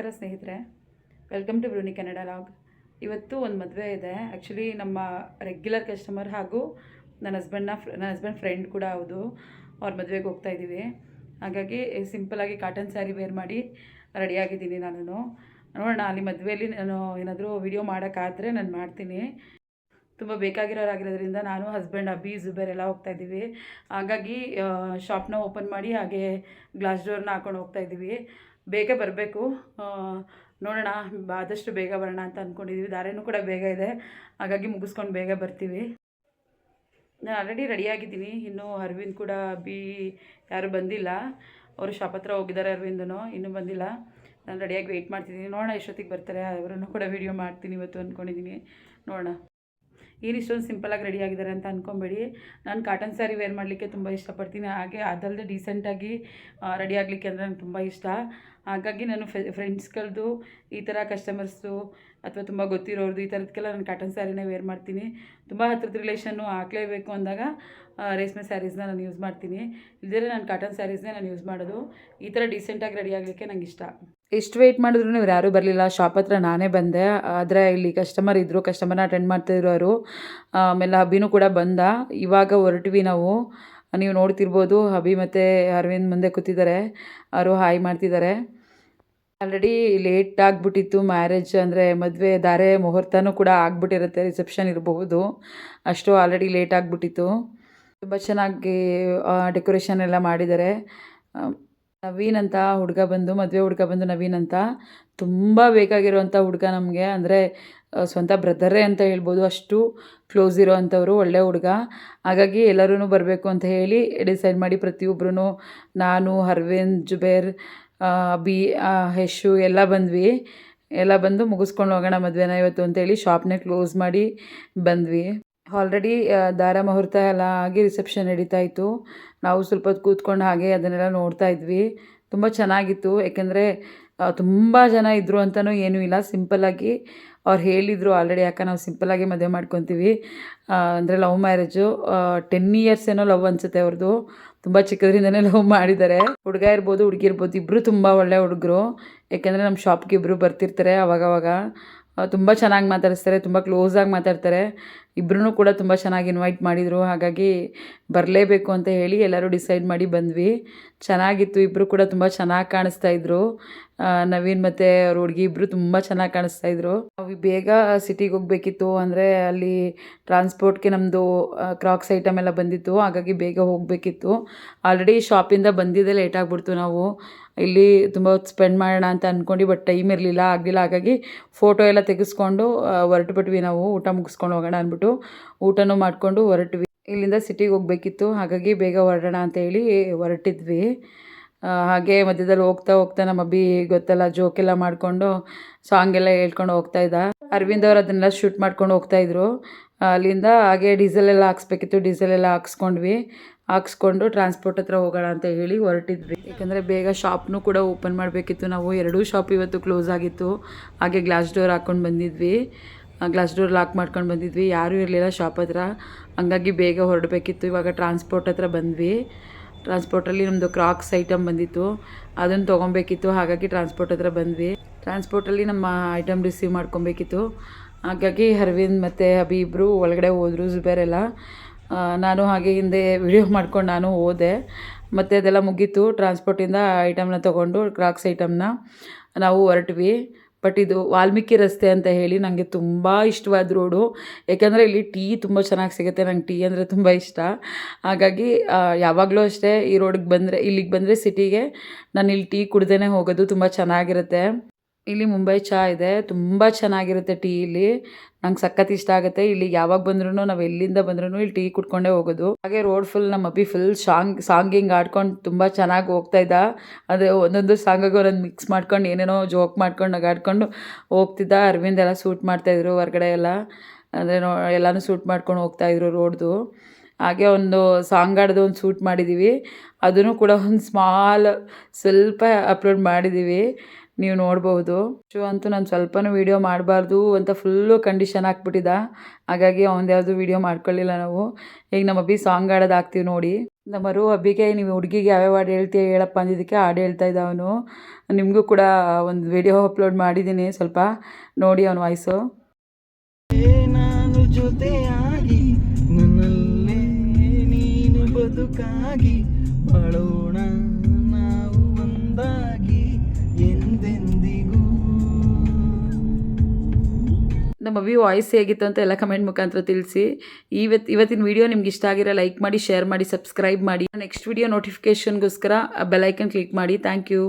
ನಮಸ್ಕಾರ ಸ್ನೇಹಿತರೆ, welcome to ಬ್ರೂನಿ ಕನ್ನಡ ಲಾಗ್. ಇವತ್ತು ಒಂದು ಮದುವೆ ಇದೆ. ಆ್ಯಕ್ಚುಲಿ ನಮ್ಮ ರೆಗ್ಯುಲರ್ ಕಸ್ಟಮರ್ ಹಾಗೂ ನನ್ನ ಹಸ್ಬೆಂಡ್ ಫ್ರೆಂಡ್ ಕೂಡ ಹೌದು. ಅವ್ರ ಮದುವೆಗೆ ಹೋಗ್ತಾ ಇದ್ದೀವಿ. ಹಾಗಾಗಿ ಸಿಂಪಲಾಗಿ ಕಾಟನ್ ಸ್ಯಾರಿ ವೇರ್ ಮಾಡಿ ರೆಡಿಯಾಗಿದ್ದೀನಿ. ನಾನು ನೋಡೋಣ, ಅಲ್ಲಿ ಮದುವೆಯಲ್ಲಿ ನಾನು ಏನಾದರೂ ವಿಡಿಯೋ ಮಾಡೋಕ್ಕಾದರೆ ನಾನು ಮಾಡ್ತೀನಿ. ತುಂಬ ಬೇಕಾಗಿರೋರಾಗಿರೋದ್ರಿಂದ ನಾನು ಹಸ್ಬೆಂಡ್ ಅಬ್ಬಿ ಜುಬೇರ್ ಎಲ್ಲ ಹೋಗ್ತಾಯಿದ್ದೀವಿ. ಹಾಗಾಗಿ ಶಾಪ್ನ ಓಪನ್ ಮಾಡಿ ಹಾಗೆ ಗ್ಲಾಸ್ ಡೋರ್ನ ಹಾಕೊಂಡು ಹೋಗ್ತಾಯಿದ್ದೀವಿ. ಬೇಗ ಬರಬೇಕು, ನೋಡೋಣ, ಆದಷ್ಟು ಬೇಗ ಬರೋಣ ಅಂತ ಅಂದ್ಕೊಂಡಿದ್ದೀವಿ. ದಾರಿನೂ ಕೂಡ ಬೇಗ ಇದೆ, ಹಾಗಾಗಿ ಮುಗಿಸ್ಕೊಂಡು ಬೇಗ ಬರ್ತೀವಿ. ನಾನು ಆಲ್ರೆಡಿ ರೆಡಿಯಾಗಿದ್ದೀನಿ. ಇನ್ನೂ ಅರವಿಂದ್ ಕೂಡ ಅಬ್ಬಿ ಯಾರೂ ಬಂದಿಲ್ಲ. ಅವರು ಶಾಪ್ ಹತ್ರ ಹೋಗಿದ್ದಾರೆ. ಅರವಿಂದನೂ ಇನ್ನೂ ಬಂದಿಲ್ಲ. ನಾನು ರೆಡಿಯಾಗಿ ವೆಯ್ಟ್ ಮಾಡ್ತಿದ್ದೀನಿ. ನೋಡೋಣ ಎಷ್ಟೊತ್ತಿಗೆ ಬರ್ತಾರೆ. ಅವರನ್ನು ಕೂಡ ವೀಡಿಯೋ ಮಾಡ್ತೀನಿ ಇವತ್ತು ಅಂದ್ಕೊಂಡಿದ್ದೀನಿ. ನೋಡೋಣ. ಏನು ಇಷ್ಟೊಂದು ಸಿಂಪಲಾಗಿ ರೆಡಿ ಆಗಿದ್ದಾರೆ ಅಂತ ಅಂದ್ಕೊಬೇಡಿ. ನಾನು ಕಾಟನ್ ಸ್ಯಾರಿ ವೇರ್ ಮಾಡಲಿಕ್ಕೆ ತುಂಬ ಇಷ್ಟಪಡ್ತೀನಿ. ಹಾಗೆ ಅದಲ್ಲದೆ ಡೀಸೆಂಟಾಗಿ ರೆಡಿ ಆಗಲಿಕ್ಕೆ ಅಂದರೆ ನನಗೆ ತುಂಬ ಇಷ್ಟ. ಹಾಗಾಗಿ ನಾನು ಫ್ರೆಂಡ್ಸ್ಗಳದ್ದು ಈ ಥರ ಕಸ್ಟಮರ್ಸು ಅಥವಾ ತುಂಬ ಗೊತ್ತಿರೋರ್ದು ಈ ಥರದಕ್ಕೆಲ್ಲ ನಾನು ಕಾಟನ್ ಸ್ಯಾರಿನೇ ವೇರ್ ಮಾಡ್ತೀನಿ. ತುಂಬ ಹತ್ರದ ರಿಲೇಷನ್ನು ಹಾಕಲೇಬೇಕು ಅಂದಾಗ ರೇಷ್ಮೆ ಸ್ಯಾರೀಸ್ನ ನಾನು ಯೂಸ್ ಮಾಡ್ತೀನಿ. ಇಲ್ಲದೇ ನಾನು ಕಾಟನ್ ಸ್ಯಾರೀಸ್ನೇ ನಾನು ಯೂಸ್ ಮಾಡೋದು. ಈ ಥರ ಡೀಸೆಂಟಾಗಿ ರೆಡಿ ಆಗಲಿಕ್ಕೆ ನಂಗೆ ಇಷ್ಟ. ಎಷ್ಟು ವೆಯ್ಟ್ ಮಾಡಿದ್ರು ಇವ್ರು ಯಾರೂ ಬರಲಿಲ್ಲ. ಶಾಪ್ ಹತ್ರ ನಾನೇ ಬಂದೆ. ಆದರೆ ಇಲ್ಲಿ ಕಸ್ಟಮರ್ ಇದ್ದರು, ಕಸ್ಟಮರ್ನ ಅಟೆಂಡ್ ಮಾಡ್ತಾಯಿದ್ರು ಅವರು. ಆಮೇಲೆ ಹಬ್ಬಿನೂ ಕೂಡ ಬಂದ. ಇವಾಗ ಹೊರಟ್ವಿ ನಾವು. ನೀವು ನೋಡ್ತಿರ್ಬೋದು, ಹಬಿ ಮತ್ತು ಅರವಿಂದ್ ಮುಂದೆ ಕೂತಿದ್ದಾರೆ. ಅವರು ಹಾಯ್ ಮಾಡ್ತಿದ್ದಾರೆ. ಆಲ್ರೆಡಿ ಲೇಟ್ ಆಗಿಬಿಟ್ಟಿತ್ತು. ಮ್ಯಾರೇಜ್ ಅಂದರೆ ಮದುವೆ ಧಾರೆ ಮುಹೂರ್ತನೂ ಕೂಡ ಆಗಿಬಿಟ್ಟಿರುತ್ತೆ. ರಿಸೆಪ್ಷನ್ ಇರಬಹುದು, ಅಷ್ಟು ಆಲ್ರೆಡಿ ಲೇಟ್ ಆಗಿಬಿಟ್ಟಿತ್ತು. ತುಂಬ ಚೆನ್ನಾಗಿ ಡೆಕೋರೇಷನ್ ಎಲ್ಲ ಮಾಡಿದ್ದಾರೆ. ನವೀನ್ ಅಂತ ಹುಡುಗ ಬಂದು, ಮದುವೆ ಹುಡುಗ ಬಂದು ನವೀನ್ ಅಂತ, ತುಂಬ ಬೇಕಾಗಿರೋವಂಥ ಹುಡುಗ ನಮಗೆ. ಅಂದರೆ ಸ್ವಂತ ಬ್ರದರೇ ಅಂತ ಹೇಳ್ಬೋದು, ಅಷ್ಟು ಕ್ಲೋಸ್ ಇರೋ ಅಂಥವ್ರು, ಒಳ್ಳೆ ಹುಡುಗ. ಹಾಗಾಗಿ ಎಲ್ಲರೂ ಬರಬೇಕು ಅಂತ ಹೇಳಿ ಡಿಸೈಡ್ ಮಾಡಿ ಪ್ರತಿಯೊಬ್ಬರೂ, ನಾನು, ಅರವಿಂದ್, ಜುಬೇರ್, ಅಬಿ, ಯಶು ಎಲ್ಲ ಬಂದ್ವಿ. ಎಲ್ಲ ಬಂದು ಮುಗಿಸ್ಕೊಂಡು ಹೋಗೋಣ ಮದುವೆನ ಇವತ್ತು ಅಂತೇಳಿ ಶಾಪ್ನೇ ಕ್ಲೋಸ್ ಮಾಡಿ ಬಂದ್ವಿ. ಆಲ್ರೆಡಿ ದಾರ ಮುಹೂರ್ತ ಎಲ್ಲ ಆಗಿ ರಿಸೆಪ್ಷನ್ ನಡೀತಾ ಇತ್ತು. ನಾವು ಸ್ವಲ್ಪ ಹೊತ್ತು ಕೂತ್ಕೊಂಡು ಹಾಗೆ ಅದನ್ನೆಲ್ಲ ನೋಡ್ತಾ ಇದ್ವಿ. ತುಂಬ ಚೆನ್ನಾಗಿತ್ತು. ಏಕೆಂದರೆ ತುಂಬ ಜನ ಇದ್ದರು ಅಂತಲೂ ಏನೂ ಇಲ್ಲ. ಸಿಂಪಲ್ಲಾಗಿ ಅವ್ರು ಹೇಳಿದರು ಆಲ್ರೆಡಿ, ಯಾಕೆ ನಾವು ಸಿಂಪಲ್ಲಾಗಿ ಮದುವೆ ಮಾಡ್ಕೊತೀವಿ. ಅಂದರೆ ಲವ್ ಮ್ಯಾರೇಜು. 10 ಇಯರ್ಸ್ ಏನೋ ಲವ್ ಅನಿಸುತ್ತೆ ಅವ್ರದ್ದು. ತುಂಬ ಚಿಕ್ಕದ್ರಿಂದನೇ ಲವ್ ಮಾಡಿದ್ದಾರೆ. ಹುಡುಗ ಇರ್ಬೋದು, ಹುಡುಗಿ ಇರ್ಬೋದು, ಇಬ್ಬರು ತುಂಬ ಒಳ್ಳೆ ಹುಡುಗರು. ಏಕೆಂದರೆ ನಮ್ಮ ಶಾಪ್ಗೆ ಇಬ್ಬರು ಬರ್ತಿರ್ತಾರೆ ಅವಾಗವಾಗ. ತುಂಬ ಚೆನ್ನಾಗಿ ಮಾತಾಡಿಸ್ತಾರೆ, ತುಂಬ ಕ್ಲೋಸಾಗಿ ಮಾತಾಡ್ತಾರೆ. ಇಬ್ಬರೂ ಕೂಡ ತುಂಬ ಚೆನ್ನಾಗಿ ಇನ್ವೈಟ್ ಮಾಡಿದರು. ಹಾಗಾಗಿ ಬರಲೇಬೇಕು ಅಂತ ಹೇಳಿ ಎಲ್ಲರೂ ಡಿಸೈಡ್ ಮಾಡಿ ಬಂದ್ವಿ. ಚೆನ್ನಾಗಿತ್ತು. ಇಬ್ಬರು ಕೂಡ ತುಂಬ ಚೆನ್ನಾಗಿ ಕಾಣಿಸ್ತಾಯಿದ್ರು. ನವೀನ್ ಮತ್ತು ಅವ್ರ ಹುಡುಗಿ ಇಬ್ಬರು ತುಂಬ ಚೆನ್ನಾಗಿ ಕಾಣಿಸ್ತಾಯಿದ್ರು. ನಾವು ಬೇಗ ಸಿಟಿಗೆ ಹೋಗಬೇಕಿತ್ತು. ಅಂದರೆ ಅಲ್ಲಿ ಟ್ರಾನ್ಸ್ಪೋರ್ಟ್ಗೆ ನಮ್ಮದು ಕ್ರಾಕ್ಸ್ ಐಟಮ್ ಎಲ್ಲ ಬಂದಿತ್ತು. ಹಾಗಾಗಿ ಬೇಗ ಹೋಗಬೇಕಿತ್ತು. ಆಲ್ರೆಡಿ ಶಾಪಿಂದ ಬಂದಿದ್ದೇ ಲೇಟ್ ಆಗಿಬಿಡ್ತು. ನಾವು ಇಲ್ಲಿ ತುಂಬ ಹೊತ್ತು ಸ್ಪೆಂಡ್ ಮಾಡೋಣ ಅಂತ ಅಂದ್ಕೊಂಡು, ಬಟ್ ಟೈಮ್ ಇರಲಿಲ್ಲ, ಆಗಲಿಲ್ಲ. ಹಾಗಾಗಿ ಫೋಟೋ ಎಲ್ಲ ತೆಗೆಸ್ಕೊಂಡು ಹೊರಟುಬಿಟ್ವಿ. ನಾವು ಊಟ ಮುಗಿಸ್ಕೊಂಡು ಹೋಗೋಣ ಅಂದ್ಬಿಟ್ಟು ಊಟನೂ ಮಾಡಿಕೊಂಡು ಹೊರಟ್ವಿ. ಇಲ್ಲಿಂದ ಸಿಟಿಗೆ ಹೋಗಬೇಕಿತ್ತು. ಹಾಗಾಗಿ ಬೇಗ ಹೊರಡೋಣ ಅಂತೇಳಿ ಹೊರಟಿದ್ವಿ. ಹಾಗೆ ಮಧ್ಯದಲ್ಲಿ ಹೋಗ್ತಾ ಹೋಗ್ತಾ ನಮ್ಮ ಅಬ್ಬಿ ಗೊತ್ತಲ್ಲ, ಜೋಕೆಲ್ಲ ಮಾಡಿಕೊಂಡು ಸಾಂಗೆಲ್ಲ ಹೇಳ್ಕೊಂಡು ಹೋಗ್ತಾಯಿದ್ದ. ಅರವಿಂದ್ ಅವರು ಅದನ್ನೆಲ್ಲ ಶೂಟ್ ಮಾಡ್ಕೊಂಡು ಹೋಗ್ತಾಯಿದ್ರು. ಅಲ್ಲಿಂದ ಹಾಗೆ ಡೀಸೆಲ್ ಎಲ್ಲ ಹಾಕ್ಸ್ಬೇಕಿತ್ತು. ಡೀಸೆಲ್ ಎಲ್ಲ ಹಾಕ್ಸ್ಕೊಂಡು ಟ್ರಾನ್ಸ್ಪೋರ್ಟ್ ಹತ್ರ ಹೋಗೋಣ ಅಂತ ಹೇಳಿ ಹೊರಟಿದ್ವಿ. ಯಾಕಂದರೆ ಬೇಗ ಶಾಪ್ನೂ ಕೂಡ ಓಪನ್ ಮಾಡಬೇಕಿತ್ತು. ನಾವು ಎರಡೂ ಶಾಪ್ ಇವತ್ತು ಕ್ಲೋಸ್ ಆಗಿತ್ತು. ಹಾಗೆ ಗ್ಲಾಸ್ ಡೋರ್ ಹಾಕ್ಕೊಂಡು ಬಂದಿದ್ವಿ. ಗ್ಲಾಸ್ ಡೋರ್ ಲಾಕ್ ಮಾಡ್ಕೊಂಡು ಬಂದಿದ್ವಿ. ಯಾರೂ ಇರಲಿಲ್ಲ ಶಾಪ್ ಹತ್ರ. ಹಂಗಾಗಿ ಬೇಗ ಹೊರಡಬೇಕಿತ್ತು. ಇವಾಗ ಟ್ರಾನ್ಸ್ಪೋರ್ಟ್ ಹತ್ರ ಬಂದ್ವಿ. ಟ್ರಾನ್ಸ್ಪೋರ್ಟಲ್ಲಿ ನಮ್ಮದು ಕ್ರಾಕ್ಸ್ ಐಟಮ್ ಬಂದಿತ್ತು, ಅದನ್ನು ತೊಗೊಬೇಕಿತ್ತು. ಹಾಗಾಗಿ ಟ್ರಾನ್ಸ್ಪೋರ್ಟ್ ಹತ್ರ ಬಂದ್ವಿ. ಟ್ರಾನ್ಸ್ಪೋರ್ಟಲ್ಲಿ ನಮ್ಮ ಐಟಮ್ ರಿಸೀವ್ ಮಾಡ್ಕೊಬೇಕಿತ್ತು. ಹಾಗಾಗಿ ಅರವಿಂದ್ ಮತ್ತು ಅಬಿ ಇಬ್ಬರು ಒಳಗಡೆ ಹೋದರು, ಜುಬೇರೆಲ್ಲ. ನಾನು ಹಾಗೆ ಹಿಂದೆ ವಿಡಿಯೋ ಮಾಡ್ಕೊಂಡು ನಾನು ಹೋದೆ. ಮತ್ತು ಅದೆಲ್ಲ ಮುಗೀತು. ಟ್ರಾನ್ಸ್ಪೋರ್ಟಿಂದ ಐಟಮ್ನ ತೊಗೊಂಡು, ಕ್ರಾಕ್ಸ್ ಐಟಮ್ನ ನಾವು ಹೊರಟ್ವಿ. ಬಟ್ ಇದು ವಾಲ್ಮೀಕಿ ರಸ್ತೆ ಅಂತ ಹೇಳಿ ನನಗೆ ತುಂಬ ಇಷ್ಟವಾದ ರೋಡು. ಯಾಕಂದರೆ ಇಲ್ಲಿ ಟೀ ತುಂಬ ಚೆನ್ನಾಗಿ ಸಿಗುತ್ತೆ. ನಂಗೆ ಟೀ ಅಂದರೆ ತುಂಬ ಇಷ್ಟ. ಹಾಗಾಗಿ ಯಾವಾಗಲೂ ಅಷ್ಟೇ ಈ ಇಲ್ಲಿಗೆ ಬಂದರೆ ಸಿಟಿಗೆ ನಾನು ಇಲ್ಲಿ ಟೀ ಕುಡ್ದೇ ಹೋಗೋದು. ತುಂಬ ಚೆನ್ನಾಗಿರುತ್ತೆ. ಇಲ್ಲಿ ಮುಂಬೈ ಚಹಾ ಇದೆ, ತುಂಬ ಚೆನ್ನಾಗಿರುತ್ತೆ ಟೀ ಇಲ್ಲಿ. ನಂಗೆ ಸಖತ್ ಇಷ್ಟ ಆಗುತ್ತೆ. ಇಲ್ಲಿ ಯಾವಾಗ ಬಂದ್ರೂ, ನಾವು ಎಲ್ಲಿಂದ ಬಂದ್ರೂ ಇಲ್ಲಿ ಟೀ ಕುಡ್ಕೊಂಡೇ ಹೋಗೋದು. ಹಾಗೆ ರೋಡ್ ಫುಲ್ ನಮ್ಮ ಅಬ್ಬಿ ಫುಲ್ ಸಾಂಗಿಂಗ್ ಆಡ್ಕೊಂಡು ತುಂಬ ಚೆನ್ನಾಗಿ ಹೋಗ್ತಾಯಿದ್ದ. ಅದೇ ಒಂದೊಂದು ಸಾಂಗಿಗೆ ಒಂದೊಂದು ಮಿಕ್ಸ್ ಮಾಡ್ಕೊಂಡು ಏನೇನೋ ಜೋಕ್ ಮಾಡ್ಕೊಂಡು ನಗಾಡ್ಕೊಂಡು ಹೋಗ್ತಿದ್ದ. ಅರವಿಂದ್ ಎಲ್ಲ ಶೂಟ್ ಮಾಡ್ತಾಯಿದ್ರು ಹೊರಗಡೆ ಎಲ್ಲ. ಅಂದರೆ ಎಲ್ಲನೂ ಶೂಟ್ ಮಾಡ್ಕೊಂಡು ಹೋಗ್ತಾಯಿದ್ರು ರೋಡ್ದು. ಹಾಗೆ ಒಂದು ಸಾಂಗ್ ಆಡೋದು ಒಂದು ಶೂಟ್ ಮಾಡಿದ್ದೀವಿ. ಅದನ್ನು ಕೂಡ ಒಂದು ಸ್ವಲ್ಪ ಅಪ್ಲೋಡ್ ಮಾಡಿದ್ದೀವಿ, ನೀವು ನೋಡ್ಬೋದು. ಅಂತೂ ನಾನು ಸ್ವಲ್ಪನೂ ವೀಡಿಯೋ ಮಾಡಬಾರ್ದು ಅಂತ ಫುಲ್ಲು ಕಂಡೀಷನ್ ಹಾಕ್ಬಿಟ್ಟಿದ್ದ. ಹಾಗಾಗಿ ಅವ್ನು ಯಾವುದು ವೀಡಿಯೋ ಮಾಡ್ಕೊಳ್ಳಿಲ್ಲ ನಾವು. ಈಗ ನಮ್ಮ ಅಬ್ಬಿ ಸಾಂಗ್ ಆಡೋದು ಹಾಕ್ತೀವಿ ನೋಡಿ. ನಮ್ಮರು ಅಬ್ಬಿಗೆ ನೀವು ಹುಡುಗಿಗೆ ಯಾವ್ಯಾವ ಹಾಡು ಹೇಳ್ತೀಯ ಹೇಳಪ್ಪ ಅಂದಿದ್ದಕ್ಕೆ ಹಾಡು ಹೇಳ್ತಾ ಇದ್ದ ಅವನು. ನಿಮಗೂ ಕೂಡ ಒಂದು ವಿಡಿಯೋ ಅಪ್ಲೋಡ್ ಮಾಡಿದ್ದೀನಿ, ಸ್ವಲ್ಪ ನೋಡಿ ಅವನ ವಾಯ್ಸು. ನಾನು ಜೊತೆಯಾಗಿ ನನ್ನಲ್ಲೇ ನೀನು ಬದುಕಾಗಿ ಬಾಳೋಣ ನಾವು ಒಂದಾಗಿ ಎಂದೆಂದಿಗೂ. ನಮ್ಮ ಅವಿ ವಾಯ್ಸ್ ಹೇಗಿತ್ತು ಅಂತ ಎಲ್ಲ ಕಮೆಂಟ್ ಮುಖಾಂತರ ತಿಳಿಸಿ. ಇವತ್ತಿನ ವಿಡಿಯೋ ನಿಮ್ಗೆ ಇಷ್ಟ ಆಗಿರೋ ಲೈಕ್ ಮಾಡಿ, ಶೇರ್ ಮಾಡಿ, ಸಬ್ಸ್ಕ್ರೈಬ್ ಮಾಡಿ. ನೆಕ್ಸ್ಟ್ ವಿಡಿಯೋ ನೋಟಿಫಿಕೇಷನ್ಗೋಸ್ಕರ ಬೆಲ್ ಐಕನ್ ಕ್ಲಿಕ್ ಮಾಡಿ. Thank you.